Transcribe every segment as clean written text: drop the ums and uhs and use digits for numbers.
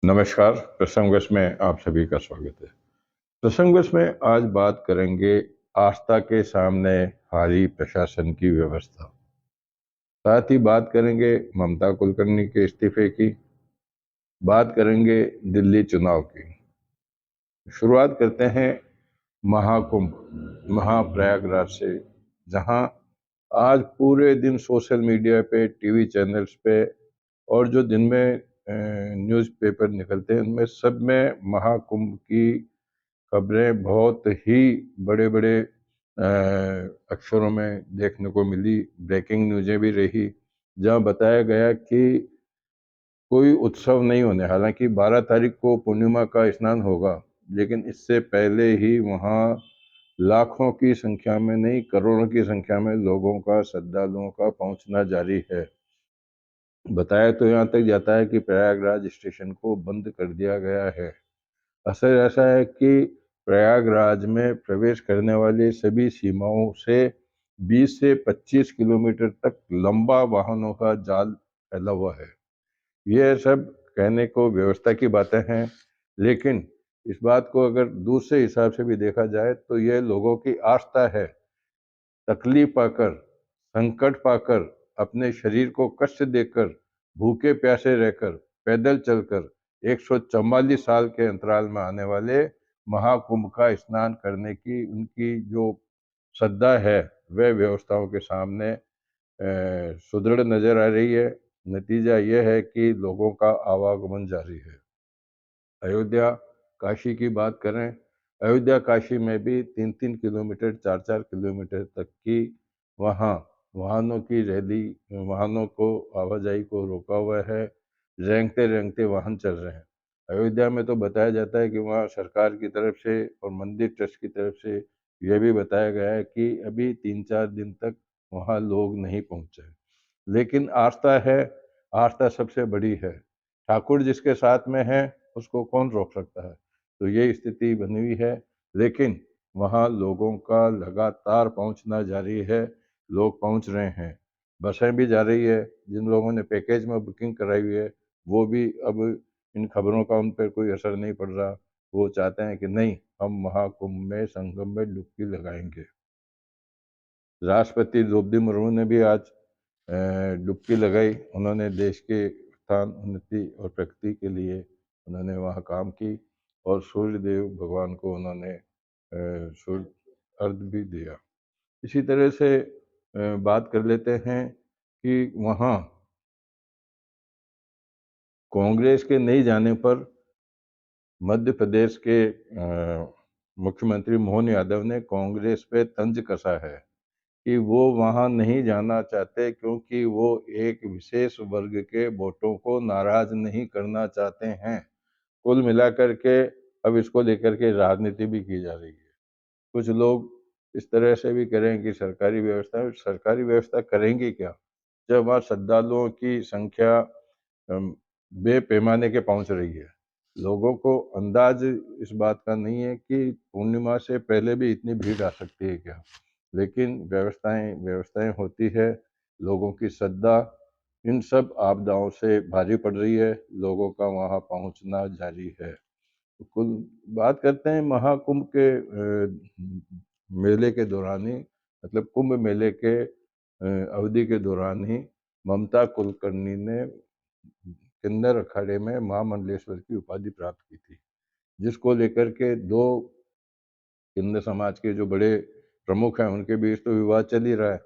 नमस्कार। प्रसंगवश में आप सभी का स्वागत है। प्रसंगवश में आज बात करेंगे आस्था के सामने हारी प्रशासन की व्यवस्था। साथ ही बात करेंगे ममता कुलकर्णी के इस्तीफे की। बात करेंगे दिल्ली चुनाव की। शुरुआत करते हैं महाकुंभ महाप्रयागराज से, जहां आज पूरे दिन सोशल मीडिया पे, टीवी चैनल्स पे और जो दिन में न्यूज़पेपर निकलते हैं उनमें सब में महाकुंभ की खबरें बहुत ही बड़े बड़े अक्षरों में देखने को मिली। ब्रेकिंग न्यूज़ें भी रही, जहां बताया गया कि कोई उत्सव नहीं होने, हालांकि 12 तारीख को पूर्णिमा का स्नान होगा, लेकिन इससे पहले ही वहां लाखों की संख्या में नहीं, करोड़ों की संख्या में लोगों का, श्रद्धालुओं का पहुंचना जारी है। बताया तो यहाँ तक जाता है कि प्रयागराज स्टेशन को बंद कर दिया गया है। असर ऐसा है कि प्रयागराज में प्रवेश करने वाली सभी सीमाओं से 20 से 25 किलोमीटर तक लंबा वाहनों का जाल फैला हुआ है। यह सब कहने को व्यवस्था की बातें हैं, लेकिन इस बात को अगर दूसरे हिसाब से भी देखा जाए तो यह लोगों की आस्था है। तकलीफ पाकर, संकट पाकर, अपने शरीर को कष्ट देकर, भूखे प्यासे रहकर, पैदल चलकर 144 साल के अंतराल में आने वाले महाकुंभ का स्नान करने की उनकी जो श्रद्धा है, वह व्यवस्थाओं के सामने सुदृढ़ नजर आ रही है। नतीजा यह है कि लोगों का आवागमन जारी है। अयोध्या काशी की बात करें, अयोध्या काशी में भी 3-3 किलोमीटर, 4-4 किलोमीटर तक की वहाँ वाहनों की रैली, वाहनों को आवाजाही को रोका हुआ है। रेंगते रेंगते वाहन चल रहे हैं। अयोध्या में तो बताया जाता है कि वहाँ सरकार की तरफ से और मंदिर ट्रस्ट की तरफ से यह भी बताया गया है कि अभी 3-4 दिन तक वहाँ लोग नहीं पहुँचे। लेकिन आस्था है, आस्था सबसे बड़ी है। ठाकुर जिसके साथ में है उसको कौन रोक सकता है। तो ये स्थिति बनी हुई है, लेकिन वहाँ लोगों का लगातार पहुंचना जारी है। लोग पहुंच रहे हैं, बसें भी जा रही है। जिन लोगों ने पैकेज में बुकिंग कराई हुई है वो भी अब इन खबरों का उन पर कोई असर नहीं पड़ रहा। वो चाहते हैं कि नहीं, हम महाकुंभ में, संगम में डुबकी लगाएंगे। राष्ट्रपति द्रौपदी मुर्मू ने भी आज डुबकी लगाई। उन्होंने देश के उत्थान, उन्नति और प्रगति के लिए उन्होंने वहाँ काम की और सूर्य देव भगवान को उन्होंने सूर्य अर्घ भी दिया। इसी तरह से बात कर लेते हैं कि वहाँ कांग्रेस के नहीं जाने पर मध्य प्रदेश के मुख्यमंत्री मोहन यादव ने कांग्रेस पे तंज कसा है कि वो वहाँ नहीं जाना चाहते, क्योंकि वो एक विशेष वर्ग के वोटों को नाराज नहीं करना चाहते हैं। कुल मिलाकर के अब इसको लेकर के राजनीति भी की जा रही है। कुछ लोग इस तरह से भी करें कि सरकारी व्यवस्था करेंगी क्या, जब वहाँ श्रद्धालुओं की संख्या बेपैमाने के पहुंच रही है। लोगों को अंदाज इस बात का नहीं है कि पूर्णिमा से पहले भी इतनी भीड़ आ सकती है क्या, लेकिन व्यवस्थाएं व्यवस्थाएं होती है। लोगों की श्रद्धा इन सब आपदाओं से भारी पड़ रही है। लोगों का वहाँ पहुँचना जारी है। तो कुल बात करते हैं महाकुंभ के मेले के दौरान ही, मतलब कुंभ मेले के अवधि के दौरान ही ममता कुलकर्णी ने किन्नर अखाड़े में महामंडलेश्वर की उपाधि प्राप्त की थी, जिसको लेकर के दो किन्नर समाज के जो बड़े प्रमुख हैं उनके बीच तो विवाद चल ही रहा है।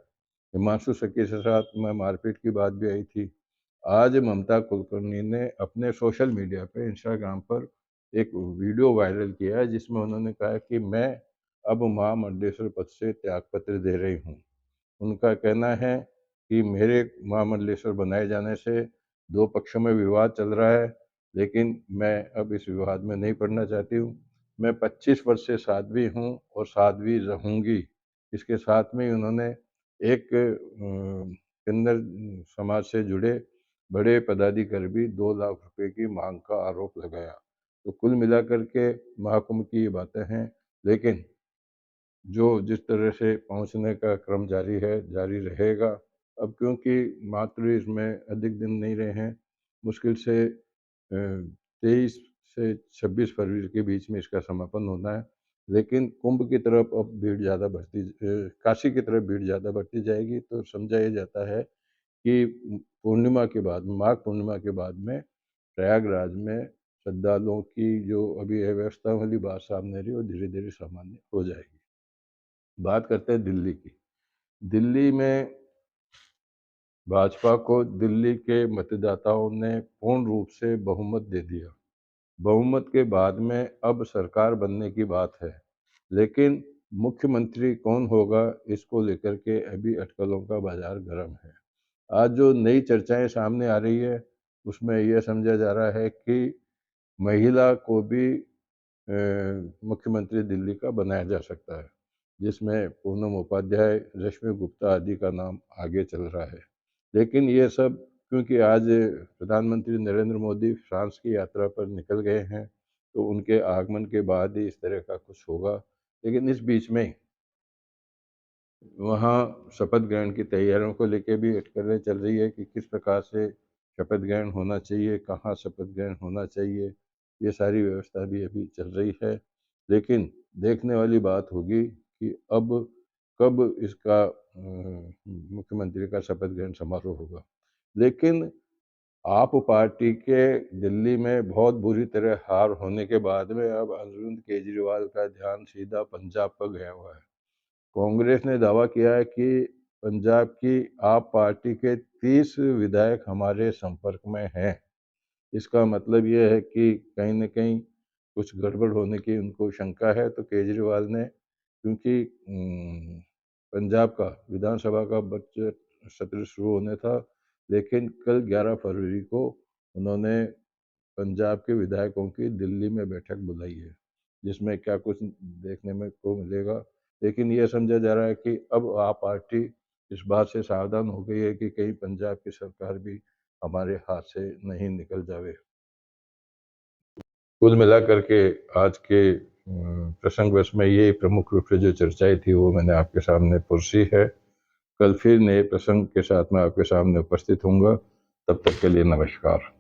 हिमांशु शक्य के साथ में मारपीट की बात भी आई थी। आज ममता कुलकर्णी ने अपने सोशल मीडिया पे, इंस्टाग्राम पर एक वीडियो वायरल किया है, जिसमें उन्होंने कहा कि मैं अब महामंडलेश्वर पद से त्यागपत्र दे रही हूँ। उनका कहना है कि मेरे महामंडलेश्वर बनाए जाने से दो पक्षों में विवाद चल रहा है, लेकिन मैं अब इस विवाद में नहीं पड़ना चाहती हूँ। मैं 25 वर्ष से साध्वी हूँ और साध्वी रहूँगी। इसके साथ में उन्होंने एक किन्नर समाज से जुड़े बड़े पदाधिकारी भी 2 लाख रुपए की मांग का आरोप लगाया। तो कुल मिलाकर के महाकुंभ की ये बातें हैं, लेकिन जो जिस तरह से पहुंचने का क्रम जारी है, जारी रहेगा। अब क्योंकि मात्र इसमें अधिक दिन नहीं रहे हैं, मुश्किल से 23 से 26 फरवरी के बीच में इसका समापन होना है। लेकिन कुंभ की तरफ अब भीड़ ज़्यादा काशी की तरफ भीड़ ज़्यादा बढ़ती जाएगी, तो समझा ये जाता है कि पूर्णिमा के बाद, माघ पूर्णिमा के बाद में प्रयागराज में श्रद्धालुओं की जो अभी अव्यवस्था वाली बात सामने आ रही है, वो धीरे-धीरे सामान्य हो जाएगी। बात करते हैं दिल्ली की। दिल्ली में भाजपा को दिल्ली के मतदाताओं ने पूर्ण रूप से बहुमत दे दिया। बहुमत के बाद में अब सरकार बनने की बात है, लेकिन मुख्यमंत्री कौन होगा, इसको लेकर के अभी अटकलों का बाजार गर्म है। आज जो नई चर्चाएं सामने आ रही है, उसमें यह समझा जा रहा है कि महिला को भी मुख्यमंत्री दिल्ली का बनाया जा सकता है, जिसमें पूनम उपाध्याय, रश्मि गुप्ता आदि का नाम आगे चल रहा है। लेकिन ये सब क्योंकि आज प्रधानमंत्री नरेंद्र मोदी फ्रांस की यात्रा पर निकल गए हैं, तो उनके आगमन के बाद ही इस तरह का कुछ होगा। लेकिन इस बीच में वहाँ शपथ ग्रहण की तैयारियों को लेकर भी अटकलें चल रही है कि किस प्रकार से शपथ ग्रहण होना चाहिए, कहाँ शपथ ग्रहण होना चाहिए, ये सारी व्यवस्था भी अभी चल रही है। लेकिन देखने वाली बात होगी कि अब कब इसका मुख्यमंत्री का शपथ ग्रहण समारोह होगा। लेकिन आप पार्टी के दिल्ली में बहुत बुरी तरह हार होने के बाद में अब अरविंद केजरीवाल का ध्यान सीधा पंजाब पर गया हुआ है। कांग्रेस ने दावा किया है कि पंजाब की आप पार्टी के 30 विधायक हमारे संपर्क में हैं। इसका मतलब ये है कि कहीं न कहीं कुछ गड़बड़ होने की उनको शंका है। तो केजरीवाल ने, क्योंकि पंजाब का विधानसभा का बजट सत्र शुरू होने था, लेकिन कल 11 फरवरी को उन्होंने पंजाब के विधायकों की दिल्ली में बैठक बुलाई है, जिसमें क्या कुछ देखने में को मिलेगा। लेकिन यह समझा जा रहा है कि अब आप पार्टी इस बात से सावधान हो गई है कि कहीं पंजाब की सरकार भी हमारे हाथ से नहीं निकल जावे। कुल मिलाकर के आज के प्रसंगवश में ये प्रमुख रूप से जो चर्चाएं थी वो मैंने आपके सामने पुरसी है। कल फिर नए प्रसंग के साथ मैं आपके सामने उपस्थित होऊंगा। तब तक के लिए नमस्कार।